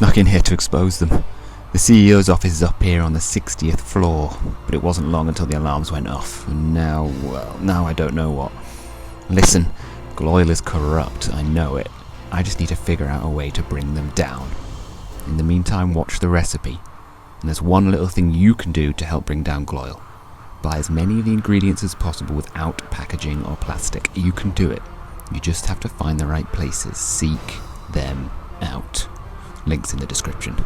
snuck in here to expose them. The CEO's office is up here on the 60th floor, but it wasn't long until the alarms went off, and now I don't know what. Listen, GLOIL is corrupt, I know it. I just need to figure out a way to bring them down. In the meantime, watch the recipe. And there's one little thing you can do to help bring down GLOIL. Buy as many of the ingredients as possible without packaging or plastic. You can do it. You just have to find the right places. Seek them out. Links in the description.